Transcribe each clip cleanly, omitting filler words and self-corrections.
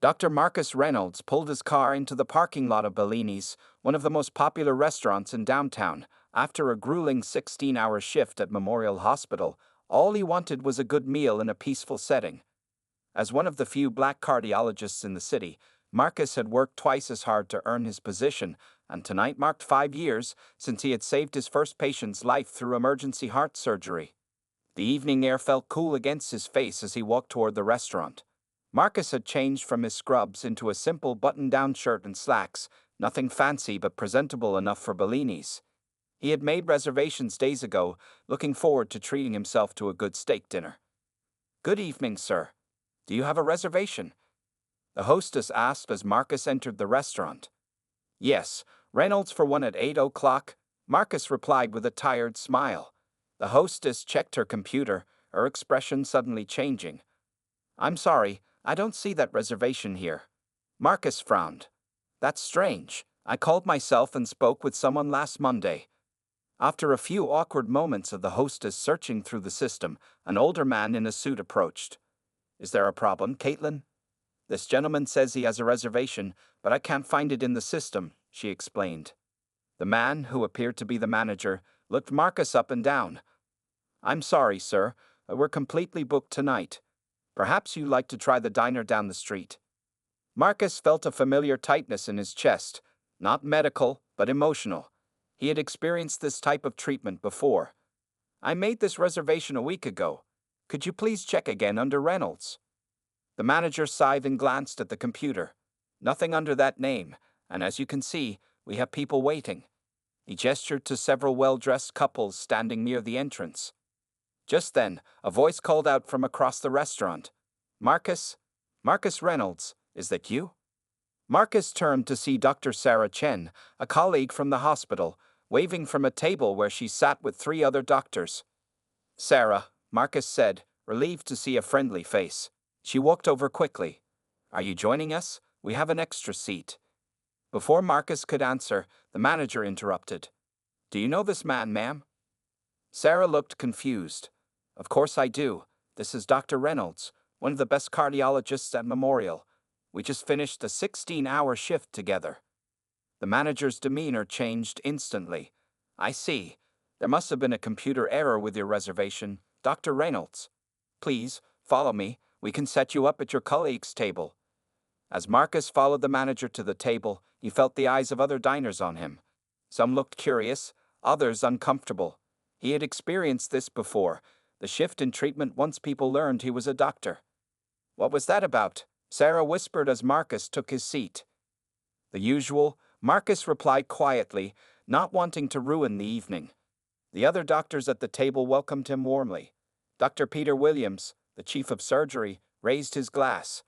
Dr. Marcus Reynolds pulled his car into the parking lot of Bellini's, one of the most popular restaurants in downtown. After a grueling 16-hour shift at Memorial Hospital, all he wanted was a good meal in a peaceful setting. As one of the few black cardiologists in the city, Marcus had worked twice as hard to earn his position, and tonight marked 5 years since he had saved his first patient's life through emergency heart surgery. The evening air felt cool against his face as he walked toward the restaurant. Marcus had changed from his scrubs into a simple button-down shirt and slacks, nothing fancy but presentable enough for Bellini's. He had made reservations days ago, looking forward to treating himself to a good steak dinner. "Good evening, sir. Do you have a reservation?" the hostess asked as Marcus entered the restaurant. "Yes, Reynolds for one at 8 o'clock, Marcus replied with a tired smile. The hostess checked her computer, her expression suddenly changing. "I'm sorry, I don't see that reservation here." Marcus frowned. "That's strange. I called myself and spoke with someone last Monday." After a few awkward moments of the hostess searching through the system, an older man in a suit approached. "Is there a problem, Caitlin?" "This gentleman says he has a reservation, but I can't find it in the system," she explained. The man, who appeared to be the manager, looked Marcus up and down. "I'm sorry, sir. We're completely booked tonight. Perhaps you'd like to try the diner down the street." Marcus felt a familiar tightness in his chest, not medical, but emotional. He had experienced this type of treatment before. "I made this reservation a week ago. Could you please check again under Reynolds?" The manager sighed and glanced at the computer. "Nothing under that name, and as you can see, we have people waiting." He gestured to several well-dressed couples standing near the entrance. Just then, a voice called out from across the restaurant. "Marcus? Marcus Reynolds, is that you?" Marcus turned to see Dr. Sarah Chen, a colleague from the hospital, waving from a table where she sat with 3 other doctors. "Sarah," Marcus said, relieved to see a friendly face. She walked over quickly. "Are you joining us? We have an extra seat." Before Marcus could answer, the manager interrupted. "Do you know this man, ma'am?" Sarah looked confused. "Of course I do. This is Dr. Reynolds, one of the best cardiologists at Memorial. We just finished a 16-hour shift together." The manager's demeanor changed instantly. "I see. There must have been a computer error with your reservation, Dr. Reynolds. Please, follow me. We can set you up at your colleague's table." As Marcus followed the manager to the table, he felt the eyes of other diners on him. Some looked curious, others uncomfortable. He had experienced this before, the shift in treatment once people learned he was a doctor. "What was that about?" Sarah whispered as Marcus took his seat. "The usual," Marcus replied quietly, not wanting to ruin the evening. The other doctors at the table welcomed him warmly. Dr. Peter Williams, the chief of surgery, raised his glass.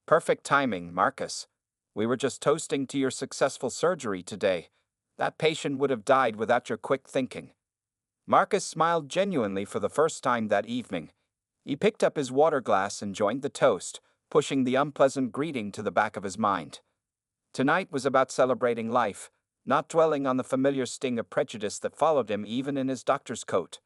"Perfect timing, Marcus. We were just toasting to your successful surgery today. That patient would have died without your quick thinking." Marcus smiled genuinely for the first time that evening. He picked up his water glass and joined the toast, pushing the unpleasant greeting to the back of his mind. Tonight was about celebrating life, not dwelling on the familiar sting of prejudice that followed him even in his doctor's coat.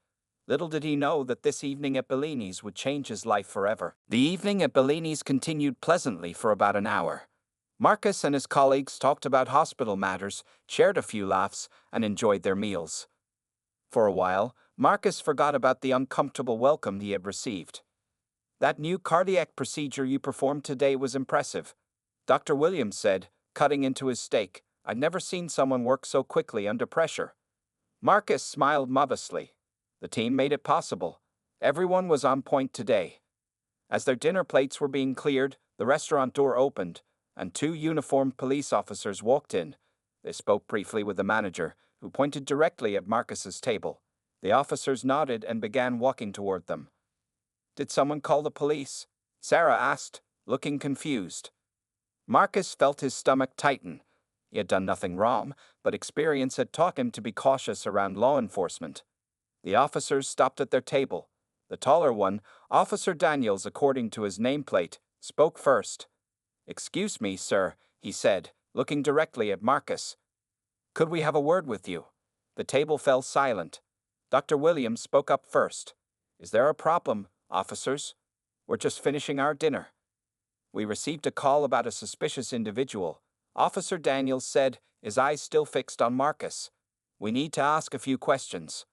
Little did he know that this evening at Bellini's would change his life forever. The evening at Bellini's continued pleasantly for about an hour. Marcus and his colleagues talked about hospital matters, shared a few laughs, and enjoyed their meals. For a while, Marcus forgot about the uncomfortable welcome he had received. "That new cardiac procedure you performed today was impressive," Dr. Williams said, cutting into his steak. "I'd never seen someone work so quickly under pressure." Marcus smiled modestly. The team made it possible. Everyone was on point today. As their dinner plates were being cleared, the restaurant door opened, and 2 uniformed police officers walked in. They spoke briefly with the manager, who pointed directly at Marcus's table. The officers nodded and began walking toward them. "Did someone call the police?" Sarah asked, looking confused. Marcus felt his stomach tighten. He had done nothing wrong, but experience had taught him to be cautious around law enforcement. The officers stopped at their table. The taller one, Officer Daniels according to his nameplate, spoke first. "Excuse me, sir," he said, looking directly at Marcus. "Could we have a word with you?" The table fell silent. Dr. Williams spoke up first. "Is there a problem, officers? We're just finishing our dinner." We received a call about a suspicious individual. Officer Daniels said, his eyes still fixed on Marcus. We need to ask a few questions.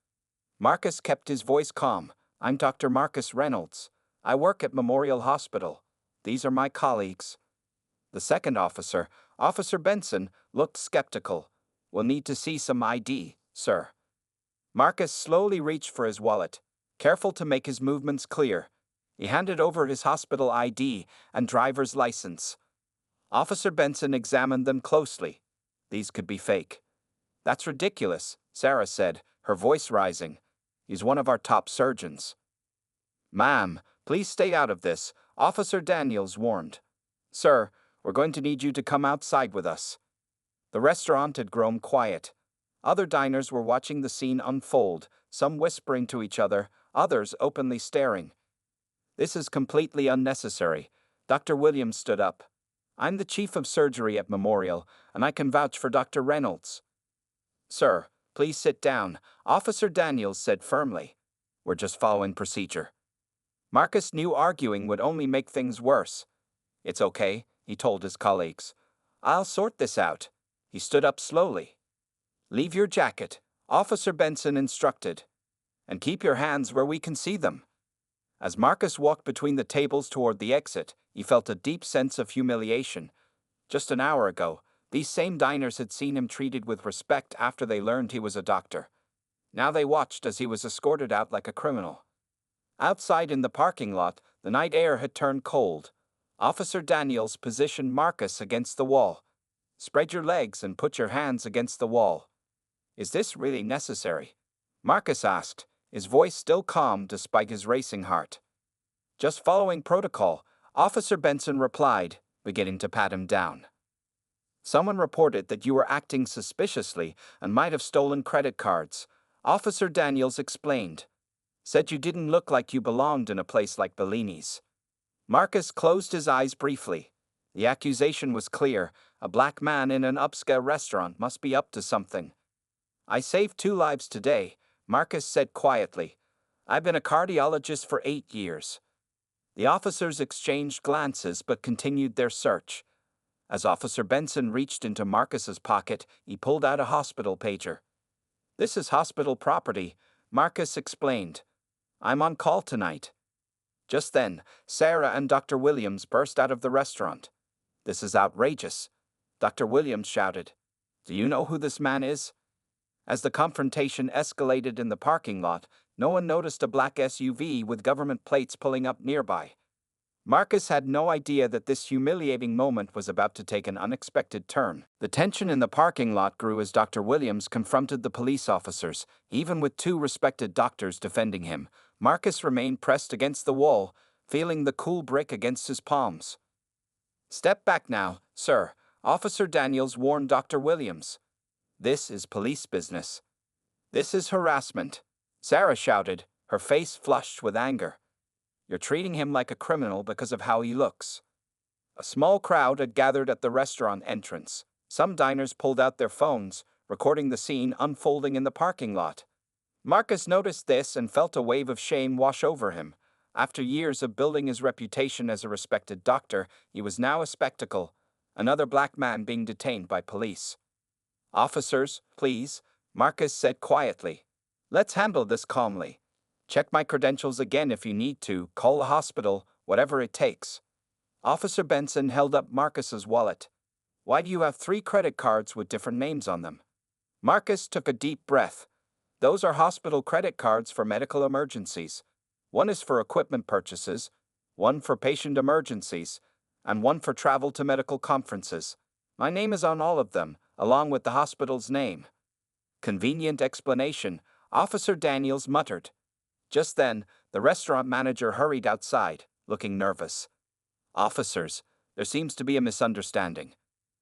Marcus kept his voice calm. I'm Dr. Marcus Reynolds. I work at Memorial Hospital. These are my colleagues. The second officer, Officer Benson, looked skeptical. We'll need to see some ID, sir. Marcus slowly reached for his wallet, careful to make his movements clear. He handed over his hospital ID and driver's license. Officer Benson examined them closely. These could be fake. That's ridiculous, Sarah said, her voice rising. He's one of our top surgeons. Ma'am, please stay out of this, Officer Daniels warned. Sir, we're going to need you to come outside with us. The restaurant had grown quiet. Other diners were watching the scene unfold, some whispering to each other, others openly staring. This is completely unnecessary. Dr. Williams stood up. I'm the chief of surgery at Memorial, and I can vouch for Dr. Reynolds. Sir, please sit down, Officer Daniels said firmly. We're just following procedure. Marcus knew arguing would only make things worse. It's okay, he told his colleagues. I'll sort this out. He stood up slowly. Leave your jacket, Officer Benson instructed. And keep your hands where we can see them. As Marcus walked between the tables toward the exit, he felt a deep sense of humiliation. Just an hour ago, these same diners had seen him treated with respect after they learned he was a doctor. Now they watched as he was escorted out like a criminal. Outside in the parking lot, the night air had turned cold. Officer Daniels positioned Marcus against the wall. Spread your legs and put your hands against the wall. Is this really necessary? Marcus asked, his voice still calm despite his racing heart. Just following protocol, Officer Benson replied, beginning to pat him down. Someone reported that you were acting suspiciously and might have stolen credit cards. Officer Daniels explained. Said you didn't look like you belonged in a place like Bellini's. Marcus closed his eyes briefly. The accusation was clear. A black man in an upscale restaurant must be up to something. I saved 2 lives today, Marcus said quietly. I've been a cardiologist for 8 years. The officers exchanged glances but continued their search. As Officer Benson reached into Marcus's pocket, he pulled out a hospital pager. This is hospital property, Marcus explained. I'm on call tonight. Just then, Sarah and Dr. Williams burst out of the restaurant. This is outrageous, Dr. Williams shouted. Do you know who this man is? As the confrontation escalated in the parking lot, no one noticed a black SUV with government plates pulling up nearby. Marcus had no idea that this humiliating moment was about to take an unexpected turn. The tension in the parking lot grew as Dr. Williams confronted the police officers. Even with 2 respected doctors defending him, Marcus remained pressed against the wall, feeling the cool brick against his palms. Step back now, sir, Officer Daniels warned Dr. Williams. This is police business. This is harassment, Sarah shouted, her face flushed with anger. You're treating him like a criminal because of how he looks. A small crowd had gathered at the restaurant entrance. Some diners pulled out their phones, recording the scene unfolding in the parking lot. Marcus noticed this and felt a wave of shame wash over him. After years of building his reputation as a respected doctor, he was now a spectacle, another black man being detained by police. Officers, please, Marcus said quietly. Let's handle this calmly. Check my credentials again if you need to, call a hospital, whatever it takes. Officer Benson held up Marcus's wallet. Why do you have 3 credit cards with different names on them? Marcus took a deep breath. Those are hospital credit cards for medical emergencies. One is for equipment purchases, one for patient emergencies, and one for travel to medical conferences. My name is on all of them, along with the hospital's name. Convenient explanation, Officer Daniels muttered. Just then, the restaurant manager hurried outside, looking nervous. Officers, there seems to be a misunderstanding.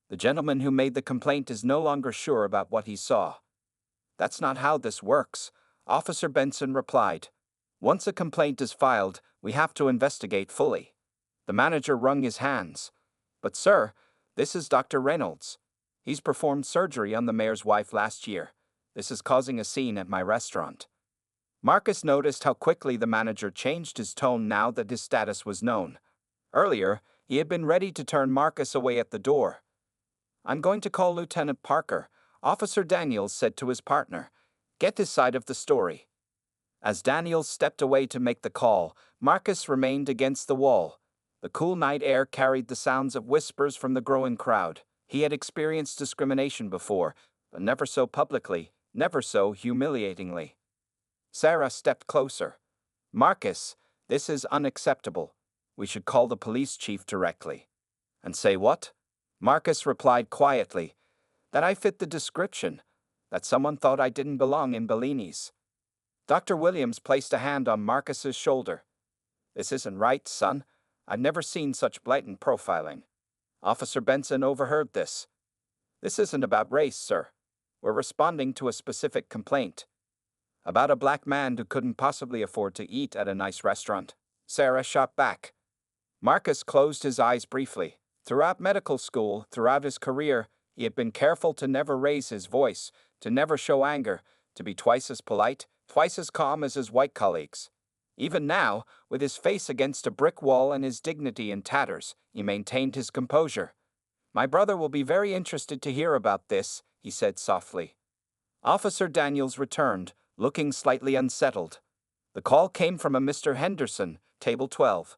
The gentleman who made the complaint is no longer sure about what he saw. That's not how this works, Officer Benson replied. Once a complaint is filed, we have to investigate fully. The manager wrung his hands. But sir, this is Dr. Reynolds. He's performed surgery on the mayor's wife last year. This is causing a scene at my restaurant. Marcus noticed how quickly the manager changed his tone now that his status was known. Earlier, He had been ready to turn Marcus away at the door. "I'm going to call Lieutenant Parker," Officer Daniels said to his partner. "Get this side of the story." As Daniels stepped away to make the call, Marcus remained against the wall. The cool night air carried the sounds of whispers from the growing crowd. He had experienced discrimination before, but never so publicly, never so humiliatingly. Sarah stepped closer. "Marcus, this is unacceptable. We should call the police chief directly." "And say what?" Marcus replied quietly. "That I fit the description. That someone thought I didn't belong in Bellini's." Dr. Williams placed a hand on Marcus's shoulder. "This isn't right, son. I've never seen such blatant profiling." Officer Benson overheard this. "This isn't about race, sir. We're responding to a specific complaint. About a black man who couldn't possibly afford to eat at a nice restaurant." Sarah shot back. Marcus closed his eyes briefly. Throughout medical school, throughout his career, he had been careful to never raise his voice, to never show anger, to be twice as polite, twice as calm as his white colleagues. Even now, with his face against a brick wall and his dignity in tatters, he maintained his composure. "My brother will be very interested to hear about this," he said softly. Officer Daniels returned, looking slightly unsettled. The call came from a Mr. Henderson, table 12.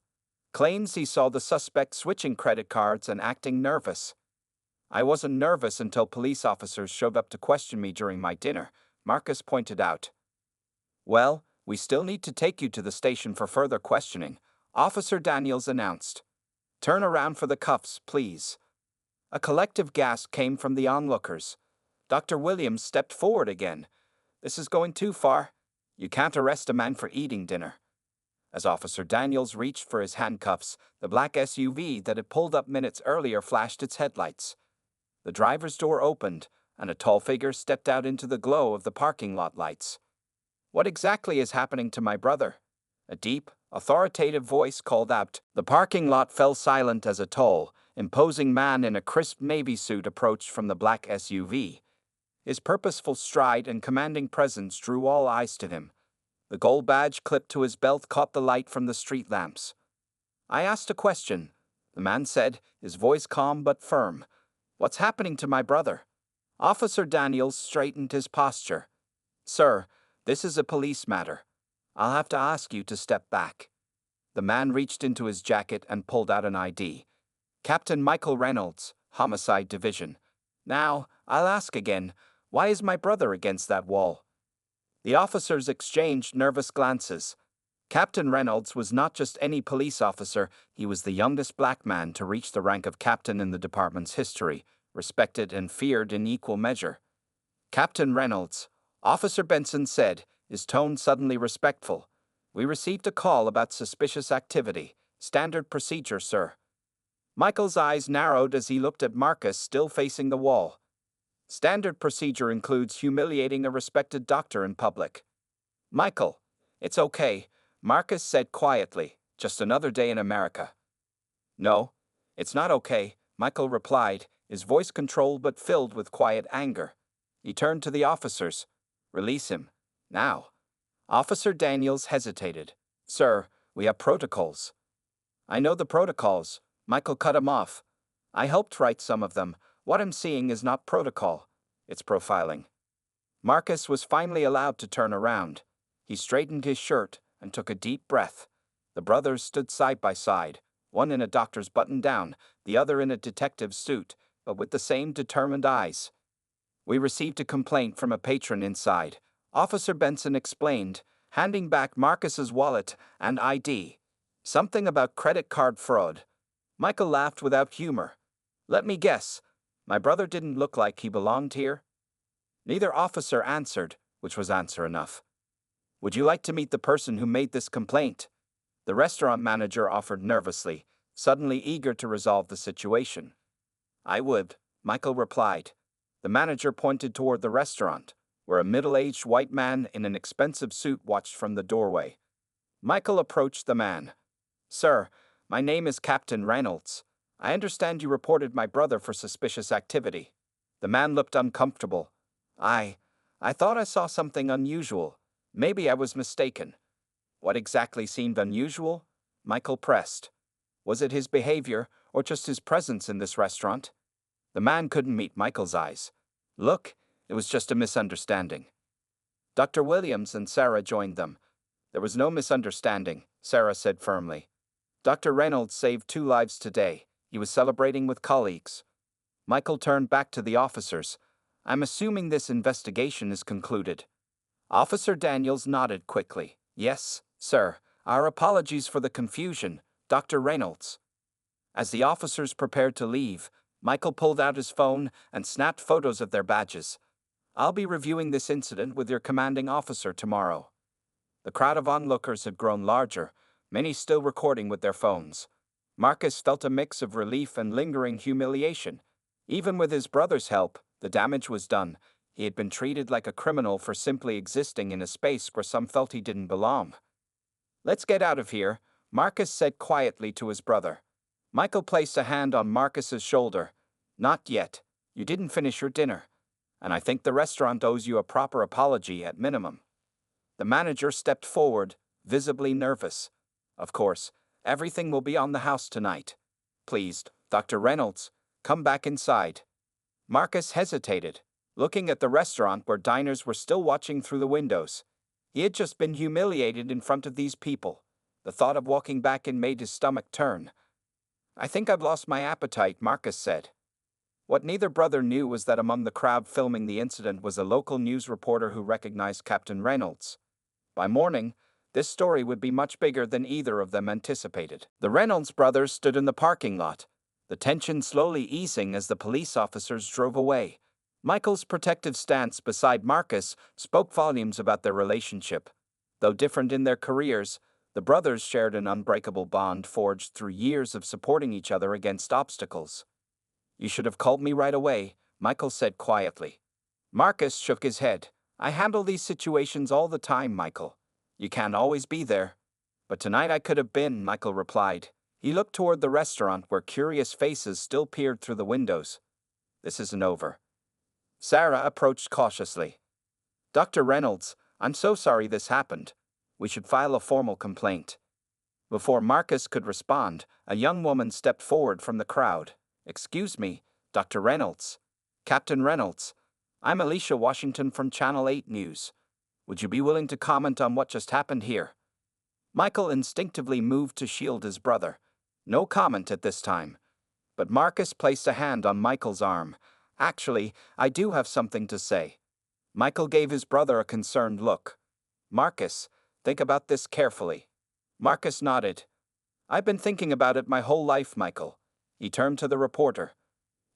Claims he saw the suspect switching credit cards and acting nervous. "I wasn't nervous until police officers showed up to question me during my dinner," Marcus pointed out. "Well, we still need to take you to the station for further questioning," Officer Daniels announced. "Turn around for the cuffs, please." A collective gasp came from the onlookers. Dr. Williams stepped forward again. "This is going too far. You can't arrest a man for eating dinner." As Officer Daniels reached for his handcuffs, the black SUV that had pulled up minutes earlier flashed its headlights. The driver's door opened, and a tall figure stepped out into the glow of the parking lot lights. "What exactly is happening to my brother?" A deep, authoritative voice called out. The parking lot fell silent as a tall, imposing man in a crisp navy suit approached from the black SUV. His purposeful stride and commanding presence drew all eyes to him. The gold badge clipped to his belt caught the light from the street lamps. "I asked a question," the man said, his voice calm but firm. "What's happening to my brother?" Officer Daniels straightened his posture. "Sir, this is a police matter. I'll have to ask you to step back." The man reached into his jacket and pulled out an ID. "Captain Michael Reynolds, Homicide Division. Now, I'll ask again, why is my brother against that wall?" The officers exchanged nervous glances. Captain Reynolds was not just any police officer, he was the youngest black man to reach the rank of captain in the department's history, respected and feared in equal measure. "Captain Reynolds," Officer Benson said, his tone suddenly respectful. "We received a call about suspicious activity. Standard procedure, sir." Michael's eyes narrowed as he looked at Marcus still facing the wall. "Standard procedure includes humiliating a respected doctor in public." "Michael, it's okay," Marcus said quietly. "Just another day in America." "No, it's not okay," Michael replied, his voice controlled but filled with quiet anger. He turned to the officers. "Release him. Now." Officer Daniels hesitated. "Sir, we have protocols." "I know the protocols," Michael cut him off. "I helped write some of them. What I'm seeing is not protocol. It's profiling." Marcus was finally allowed to turn around. He straightened his shirt and took a deep breath. The brothers stood side by side, one in a doctor's button-down, the other in a detective's suit, but with the same determined eyes. "We received a complaint from a patron inside," Officer Benson explained, handing back Marcus's wallet and ID. "Something about credit card fraud." Michael laughed without humor. "Let me guess. My brother didn't look like he belonged here?" Neither officer answered, which was answer enough. "Would you like to meet the person who made this complaint?" The restaurant manager offered nervously, suddenly eager to resolve the situation. "I would," Michael replied. The manager pointed toward the restaurant, where a middle-aged white man in an expensive suit watched from the doorway. Michael approached the man. "Sir, my name is Captain Reynolds. I understand you reported my brother for suspicious activity." The man looked uncomfortable. I thought I saw something unusual. Maybe I was mistaken." "What exactly seemed unusual?" Michael pressed. Was it his behavior, or just his presence in this restaurant? The man couldn't meet Michael's eyes. Look, it was just a misunderstanding. Dr. Williams and Sarah joined them. There was no misunderstanding, Sarah said firmly. Dr. Reynolds saved 2 lives today. He was celebrating with colleagues. Michael turned back to the officers. I'm assuming this investigation is concluded. Officer Daniels nodded quickly. Yes, sir. Our apologies for the confusion, Dr. Reynolds. As the officers prepared to leave, Michael pulled out his phone and snapped photos of their badges. I'll be reviewing this incident with your commanding officer tomorrow. The crowd of onlookers had grown larger, many still recording with their phones. Marcus felt a mix of relief and lingering humiliation. Even with his brother's help, the damage was done. He had been treated like a criminal for simply existing in a space where some felt he didn't belong. Let's get out of here, Marcus said quietly to his brother. Michael placed a hand on Marcus's shoulder. Not yet. You didn't finish your dinner. And I think the restaurant owes you a proper apology at minimum. The manager stepped forward, visibly nervous. Of course, everything will be on the house tonight. Please, Dr. Reynolds, come back inside. Marcus hesitated, looking at the restaurant where diners were still watching through the windows. He had just been humiliated in front of these people. The thought of walking back in made his stomach turn. I think I've lost my appetite, Marcus said. What neither brother knew was that among the crowd filming the incident was a local news reporter who recognized Captain Reynolds. By morning, this story would be much bigger than either of them anticipated. The Reynolds brothers stood in the parking lot, the tension slowly easing as the police officers drove away. Michael's protective stance beside Marcus spoke volumes about their relationship. Though different in their careers, the brothers shared an unbreakable bond forged through years of supporting each other against obstacles. You should have called me right away, Michael said quietly. Marcus shook his head. I handle these situations all the time, Michael. You can't always be there. But tonight I could have been, Michael replied. He looked toward the restaurant where curious faces still peered through the windows. This isn't over. Sarah approached cautiously. Dr. Reynolds, I'm so sorry this happened. We should file a formal complaint. Before Marcus could respond, a young woman stepped forward from the crowd. Excuse me, Dr. Reynolds. Captain Reynolds. I'm Alicia Washington from Channel 8 News. Would you be willing to comment on what just happened here? Michael instinctively moved to shield his brother. No comment at this time. But Marcus placed a hand on Michael's arm. Actually, I do have something to say. Michael gave his brother a concerned look. Marcus, think about this carefully. Marcus nodded. I've been thinking about it my whole life, Michael. He turned to the reporter.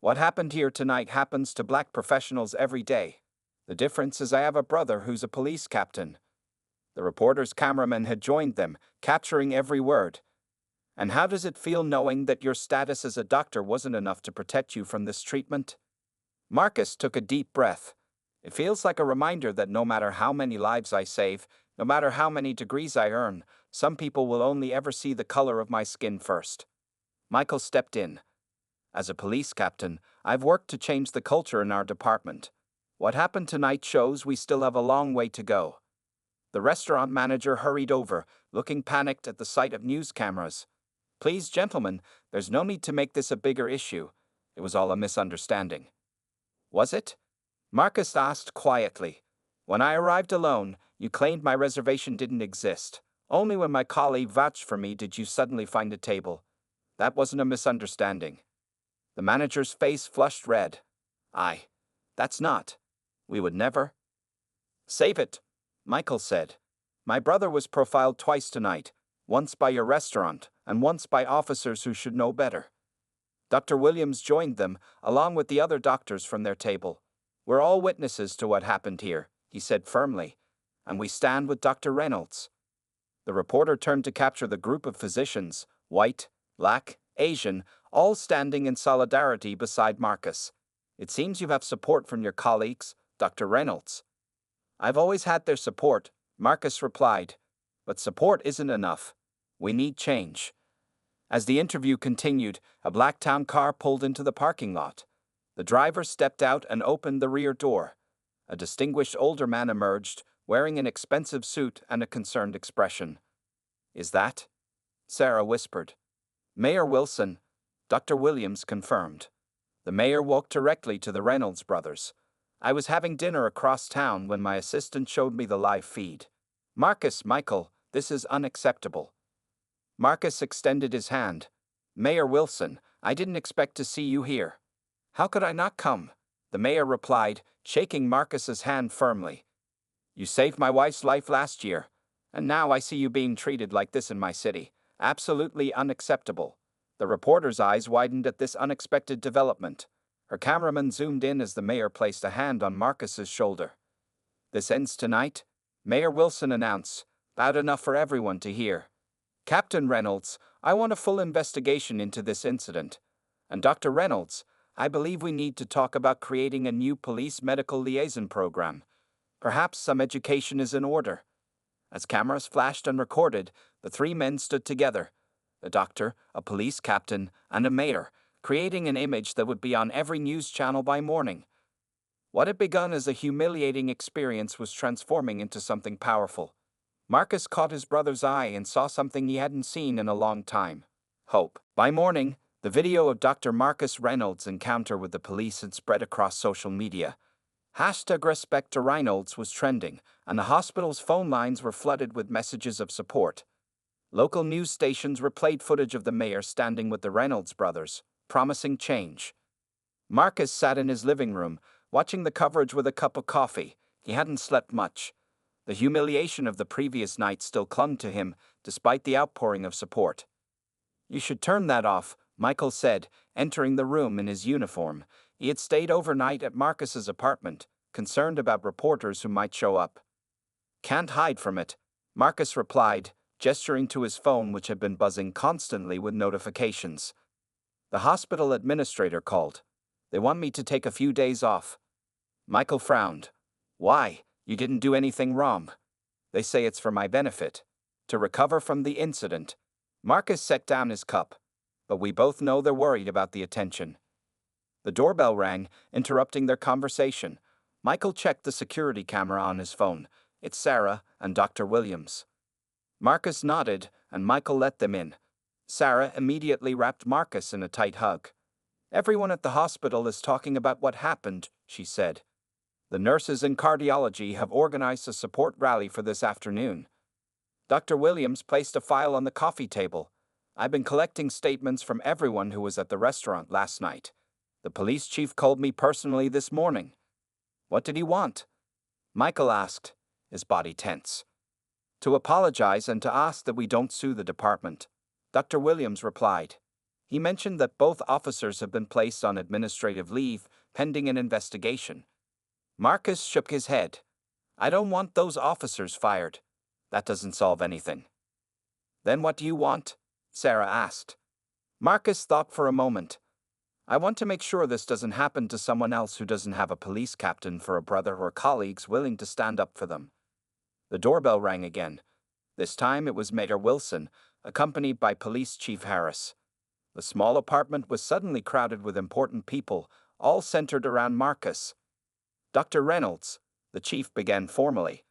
What happened here tonight happens to black professionals every day. The difference is I have a brother who's a police captain. The reporter's cameraman had joined them, capturing every word. And how does it feel knowing that your status as a doctor wasn't enough to protect you from this treatment? Marcus took a deep breath. It feels like a reminder that no matter how many lives I save, no matter how many degrees I earn, some people will only ever see the color of my skin first. Michael stepped in. As a police captain, I've worked to change the culture in our department. What happened tonight shows we still have a long way to go. The restaurant manager hurried over, looking panicked at the sight of news cameras. Please, gentlemen, there's no need to make this a bigger issue. It was all a misunderstanding. Was it? Marcus asked quietly. When I arrived alone, you claimed my reservation didn't exist. Only when my colleague vouched for me did you suddenly find a table. That wasn't a misunderstanding. The manager's face flushed red. That's not. We would never. Save it, Michael said. My brother was profiled twice tonight, once by your restaurant and once by officers who should know better. Dr. Williams joined them, along with the other doctors from their table. We're all witnesses to what happened here, he said firmly, and we stand with Dr. Reynolds. The reporter turned to capture the group of physicians, white, black, Asian, all standing in solidarity beside Marcus. It seems you have support from your colleagues, Dr. Reynolds. I've always had their support, Marcus replied. But support isn't enough. We need change. As the interview continued, a black town car pulled into the parking lot. The driver stepped out and opened the rear door. A distinguished older man emerged, wearing an expensive suit and a concerned expression. Is that? Sarah whispered. Mayor Wilson, Dr. Williams confirmed. The mayor walked directly to the Reynolds brothers. I was having dinner across town when my assistant showed me the live feed. Michael, this is unacceptable. Marcus extended his hand. Mayor Wilson, I didn't expect to see you here. How could I not come? The mayor replied, shaking Marcus's hand firmly. You saved my wife's life last year, and now I see you being treated like this in my city. Absolutely unacceptable. The reporter's eyes widened at this unexpected development. Her cameraman zoomed in as the mayor placed a hand on Marcus's shoulder. This ends tonight, Mayor Wilson announced, loud enough for everyone to hear. Captain Reynolds, I want a full investigation into this incident. And Dr. Reynolds, I believe we need to talk about creating a new police medical liaison program. Perhaps some education is in order. As cameras flashed and recorded, the three men stood together. A doctor, a police captain, and a mayor, creating an image that would be on every news channel by morning. What had begun as a humiliating experience was transforming into something powerful. Marcus caught his brother's eye and saw something he hadn't seen in a long time. Hope. By morning, the video of Dr. Marcus Reynolds' encounter with the police had spread across social media. #Respect to Reynolds was trending, and the hospital's phone lines were flooded with messages of support. Local news stations replayed footage of the mayor standing with the Reynolds brothers, promising change. Marcus sat in his living room, watching the coverage with a cup of coffee. He hadn't slept much. The humiliation of the previous night still clung to him, despite the outpouring of support. You should turn that off, Michael said, entering the room in his uniform. He had stayed overnight at Marcus's apartment, concerned about reporters who might show up. Can't hide from it, Marcus replied, gesturing to his phone which had been buzzing constantly with notifications. The hospital administrator called. They want me to take a few days off. Michael frowned. Why? You didn't do anything wrong. They say it's for my benefit. To recover from the incident. Marcus set down his cup. But we both know they're worried about the attention. The doorbell rang, interrupting their conversation. Michael checked the security camera on his phone. It's Sarah and Dr. Williams. Marcus nodded, and Michael let them in. Sarah immediately wrapped Marcus in a tight hug. Everyone at the hospital is talking about what happened, she said. The nurses in cardiology have organized a support rally for this afternoon. Dr. Williams placed a file on the coffee table. I've been collecting statements from everyone who was at the restaurant last night. The police chief called me personally this morning. What did he want? Michael asked, his body tense. To apologize and to ask that we don't sue the department. Dr. Williams replied. He mentioned that both officers have been placed on administrative leave, pending an investigation. Marcus shook his head. I don't want those officers fired. That doesn't solve anything. Then what do you want? Sarah asked. Marcus thought for a moment. I want to make sure this doesn't happen to someone else who doesn't have a police captain for a brother or colleagues willing to stand up for them. The doorbell rang again. This time it was Mayor Wilson, accompanied by Police Chief Harris. The small apartment was suddenly crowded with important people, all centered around Marcus. Dr. Reynolds, the chief began formally.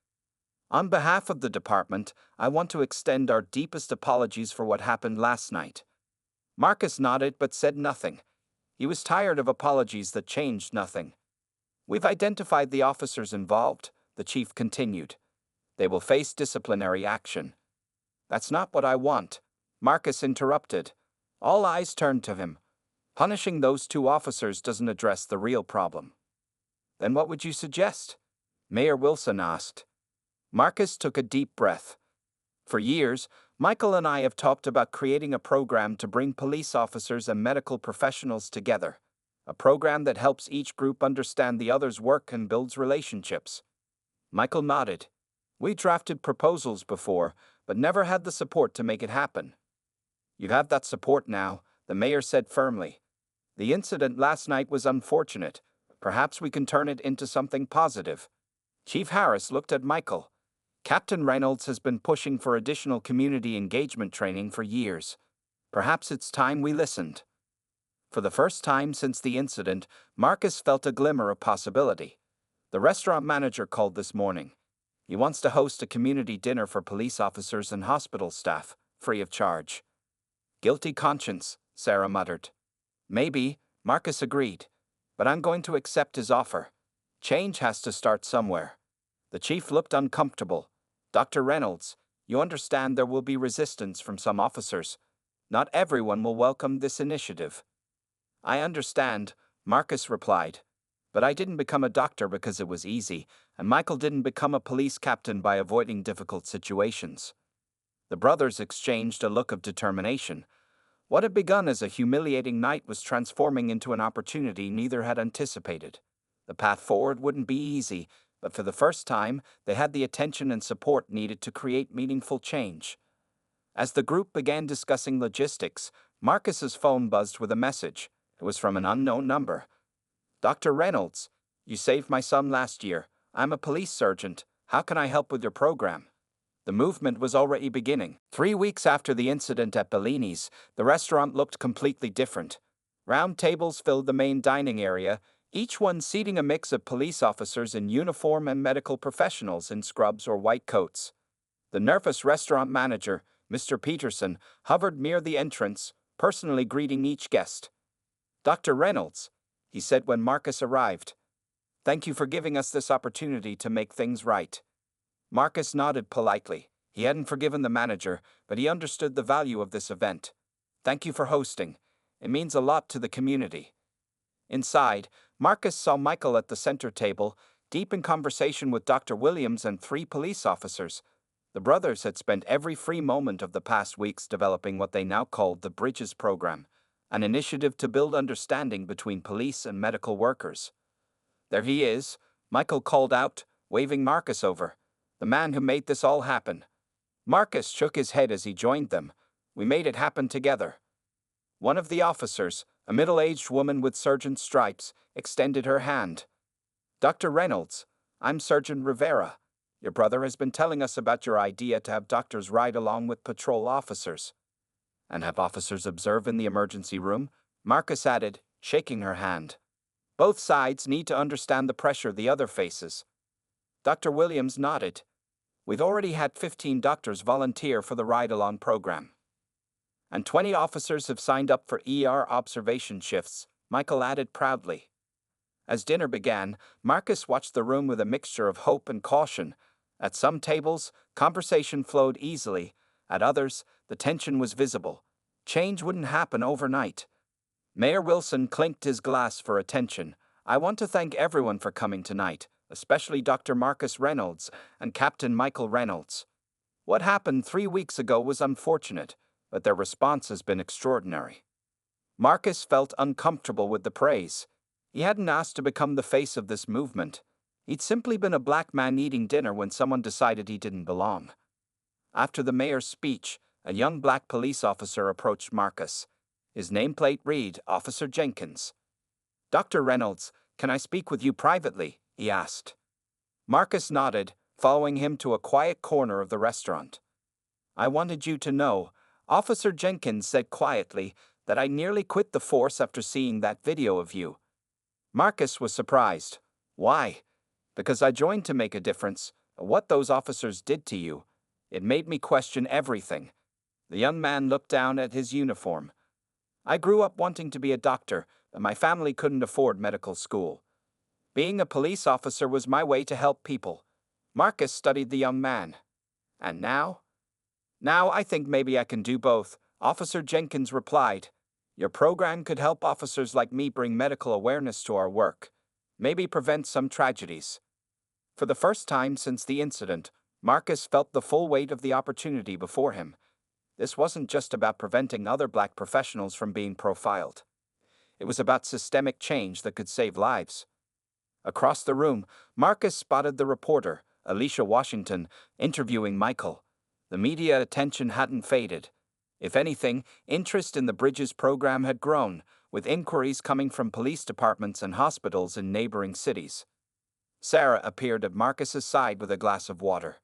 On behalf of the department, I want to extend our deepest apologies for what happened last night. Marcus nodded but said nothing. He was tired of apologies that changed nothing. We've identified the officers involved, the chief continued. They will face disciplinary action. That's not what I want, Marcus interrupted. All eyes turned to him. Punishing those two officers doesn't address the real problem. Then what would you suggest? Mayor Wilson asked. Marcus took a deep breath. For years, Michael and I have talked about creating a program to bring police officers and medical professionals together. A program that helps each group understand the other's work and builds relationships. Michael nodded. We drafted proposals before, but never had the support to make it happen. You have that support now, the mayor said firmly. The incident last night was unfortunate. Perhaps we can turn it into something positive. Chief Harris looked at Michael. Captain Reynolds has been pushing for additional community engagement training for years. Perhaps it's time we listened. For the first time since the incident, Marcus felt a glimmer of possibility. The restaurant manager called this morning. He wants to host a community dinner for police officers and hospital staff, free of charge. Guilty conscience, Sarah muttered. Maybe, Marcus agreed. But I'm going to accept his offer. Change has to start somewhere. The chief looked uncomfortable. Dr. Reynolds, you understand there will be resistance from some officers. Not everyone will welcome this initiative. I understand, Marcus replied. But I didn't become a doctor because it was easy, and Michael didn't become a police captain by avoiding difficult situations. The brothers exchanged a look of determination. What had begun as a humiliating night was transforming into an opportunity neither had anticipated. The path forward wouldn't be easy, but for the first time, they had the attention and support needed to create meaningful change. As the group began discussing logistics, Marcus's phone buzzed with a message. It was from an unknown number. Dr. Reynolds, you saved my son last year. I'm a police sergeant. How can I help with your program? The movement was already beginning. 3 weeks after the incident at Bellini's, the restaurant looked completely different. Round tables filled the main dining area, each one seating a mix of police officers in uniform and medical professionals in scrubs or white coats. The nervous restaurant manager, Mr. Peterson, hovered near the entrance, personally greeting each guest. Dr. Reynolds, he said when Marcus arrived. Thank you for giving us this opportunity to make things right. Marcus nodded politely. He hadn't forgiven the manager, but he understood the value of this event. Thank you for hosting. It means a lot to the community. Inside, Marcus saw Michael at the center table, deep in conversation with Dr. Williams and 3 police officers. The brothers had spent every free moment of the past weeks developing what they now called the Bridges Program, an initiative to build understanding between police and medical workers. There he is, Michael called out, waving Marcus over. The man who made this all happen. Marcus shook his head as he joined them. We made it happen together. One of the officers, a middle-aged woman with sergeant's stripes, extended her hand. Dr. Reynolds, I'm Sergeant Rivera. Your brother has been telling us about your idea to have doctors ride along with patrol officers. And have officers observe in the emergency room? Marcus added, shaking her hand. Both sides need to understand the pressure the other faces. Dr. Williams nodded. We've already had 15 doctors volunteer for the ride-along program. And 20 officers have signed up for ER observation shifts, Michael added proudly. As dinner began, Marcus watched the room with a mixture of hope and caution. At some tables, conversation flowed easily. At others, the tension was visible. Change wouldn't happen overnight. Mayor Wilson clinked his glass for attention. I want to thank everyone for coming tonight, especially Dr. Marcus Reynolds and Captain Michael Reynolds. What happened 3 weeks ago was unfortunate, but their response has been extraordinary. Marcus felt uncomfortable with the praise. He hadn't asked to become the face of this movement. He'd simply been a black man eating dinner when someone decided he didn't belong. After the mayor's speech, a young black police officer approached Marcus. His nameplate read, Officer Jenkins. Dr. Reynolds, can I speak with you privately? He asked. Marcus nodded, following him to a quiet corner of the restaurant. I wanted you to know, Officer Jenkins said quietly, that I nearly quit the force after seeing that video of you. Marcus was surprised. Why? Because I joined to make a difference. What those officers did to you, it made me question everything. The young man looked down at his uniform. I grew up wanting to be a doctor, but my family couldn't afford medical school. Being a police officer was my way to help people. Marcus studied the young man. And now? Now I think maybe I can do both, Officer Jenkins replied. Your program could help officers like me bring medical awareness to our work. Maybe prevent some tragedies. For the first time since the incident, Marcus felt the full weight of the opportunity before him. This wasn't just about preventing other black professionals from being profiled. It was about systemic change that could save lives. Across the room, Marcus spotted the reporter, Alicia Washington, interviewing Michael. The media attention hadn't faded. If anything, interest in the Bridges program had grown, with inquiries coming from police departments and hospitals in neighboring cities. Sarah appeared at Marcus's side with a glass of water.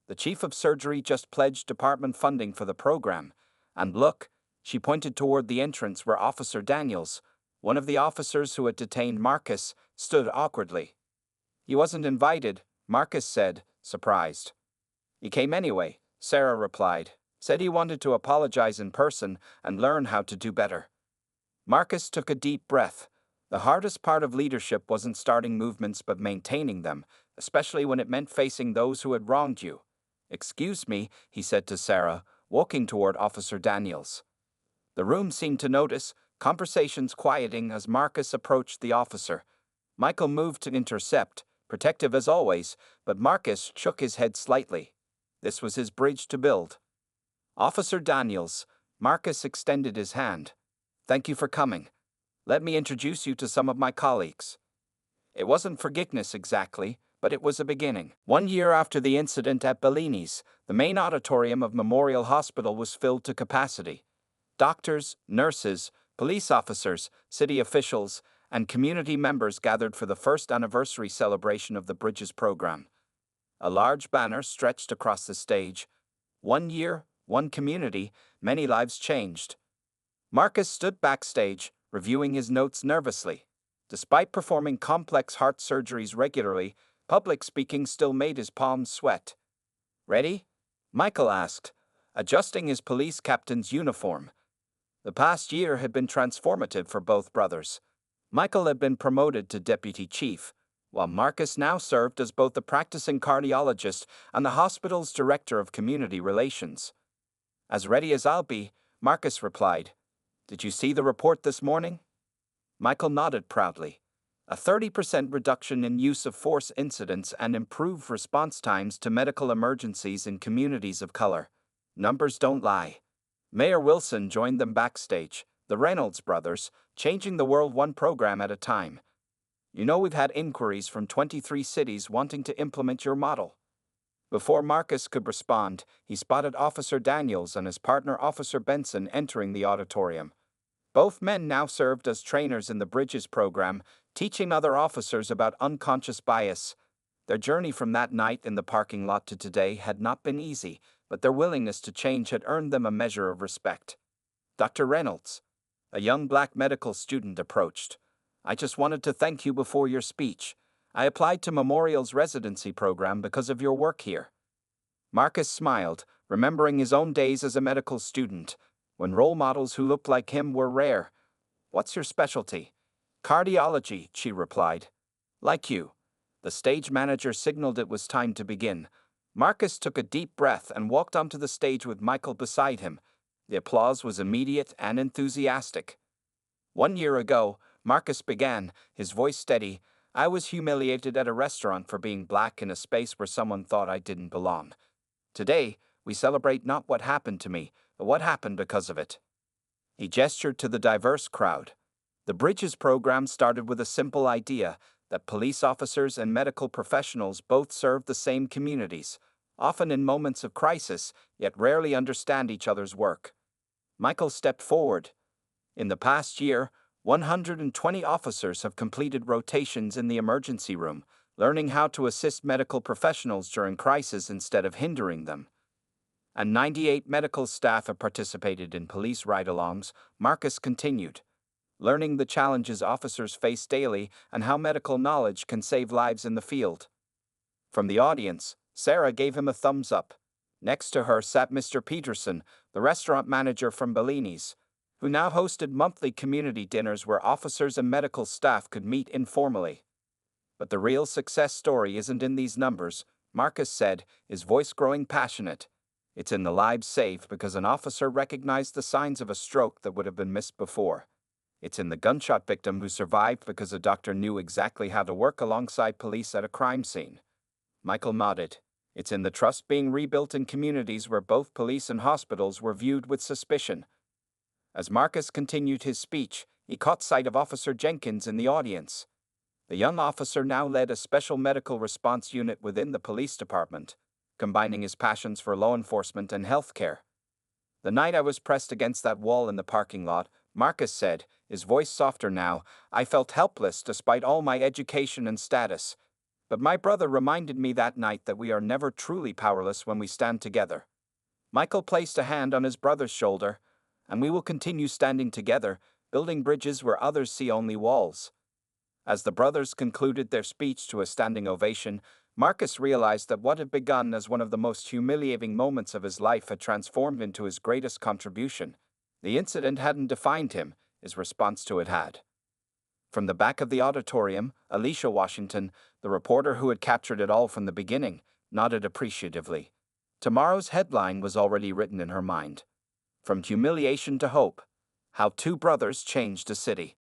The chief of surgery just pledged department funding for the program. And look, she pointed toward the entrance where Officer Daniels, one of the officers who had detained Marcus, stood awkwardly. He wasn't invited, Marcus said, surprised. He came anyway, Sarah replied. Said he wanted to apologize in person and learn how to do better. Marcus took a deep breath. The hardest part of leadership wasn't starting movements but maintaining them, especially when it meant facing those who had wronged you. "Excuse me," he said to Sarah, walking toward Officer Daniels. The room seemed to notice, conversations quieting as Marcus approached the officer. Michael moved to intercept, protective as always, but Marcus shook his head slightly. This was his bridge to build. "Officer Daniels," Marcus extended his hand. "Thank you for coming. Let me introduce you to some of my colleagues." It wasn't forgiveness exactly, but it was a beginning. 1 year after the incident at Bellini's, the main auditorium of Memorial Hospital was filled to capacity. Doctors, nurses, police officers, city officials, and community members gathered for the first anniversary celebration of the Bridges program. A large banner stretched across the stage. 1 year, one community, many lives changed. Marcus stood backstage, reviewing his notes nervously. Despite performing complex heart surgeries regularly, public speaking still made his palms sweat. "Ready?" Michael asked, adjusting his police captain's uniform. The past year had been transformative for both brothers. Michael had been promoted to deputy chief, while Marcus now served as both the practicing cardiologist and the hospital's director of community relations. "As ready as I'll be," Marcus replied. "Did you see the report this morning?" Michael nodded proudly. A 30% reduction in use of force incidents and improved response times to medical emergencies in communities of color. Numbers don't lie. Mayor Wilson joined them backstage, the Reynolds brothers, changing the world one program at a time. "You know, we've had inquiries from 23 cities wanting to implement your model." Before Marcus could respond, he spotted Officer Daniels and his partner Officer Benson entering the auditorium. Both men now served as trainers in the Bridges program, teaching other officers about unconscious bias. Their journey from that night in the parking lot to today had not been easy, but their willingness to change had earned them a measure of respect. "Dr. Reynolds," a young black medical student approached. "I just wanted to thank you before your speech. I applied to Memorial's residency program because of your work here." Marcus smiled, remembering his own days as a medical student, when role models who looked like him were rare. "What's your specialty?" "Cardiology," she replied. "Like you." The stage manager signaled it was time to begin. Marcus took a deep breath and walked onto the stage with Michael beside him. The applause was immediate and enthusiastic. 1 year ago, Marcus began, his voice steady. "I was humiliated at a restaurant for being black in a space where someone thought I didn't belong. Today, we celebrate not what happened to me, but what happened because of it." He gestured to the diverse crowd. The Bridges program started with a simple idea that police officers and medical professionals both serve the same communities, often in moments of crisis, yet rarely understand each other's work. Michael stepped forward. "In the past year, 120 officers have completed rotations in the emergency room, learning how to assist medical professionals during crisis instead of hindering them. And 98 medical staff have participated in police ride-alongs," Marcus continued, "learning the challenges officers face daily and how medical knowledge can save lives in the field." From the audience, Sarah gave him a thumbs up. Next to her sat Mr. Peterson, the restaurant manager from Bellini's, who now hosted monthly community dinners where officers and medical staff could meet informally. "But the real success story isn't in these numbers," Marcus said, his voice growing passionate. "It's in the lives saved because an officer recognized the signs of a stroke that would have been missed before. It's in the gunshot victim who survived because a doctor knew exactly how to work alongside police at a crime scene." Michael nodded. "It's in the trust being rebuilt in communities where both police and hospitals were viewed with suspicion." As Marcus continued his speech, he caught sight of Officer Jenkins in the audience. The young officer now led a special medical response unit within the police department, combining his passions for law enforcement and healthcare. "The night I was pressed against that wall in the parking lot," Marcus said, his voice softer now, "I felt helpless despite all my education and status. But my brother reminded me that night that we are never truly powerless when we stand together." Michael placed a hand on his brother's shoulder. "And we will continue standing together, building bridges where others see only walls." As the brothers concluded their speech to a standing ovation, Marcus realized that what had begun as one of the most humiliating moments of his life had transformed into his greatest contribution. The incident hadn't defined him, his response to it had. From the back of the auditorium, Alicia Washington, the reporter who had captured it all from the beginning, nodded appreciatively. Tomorrow's headline was already written in her mind. From humiliation to hope, how two brothers changed a city.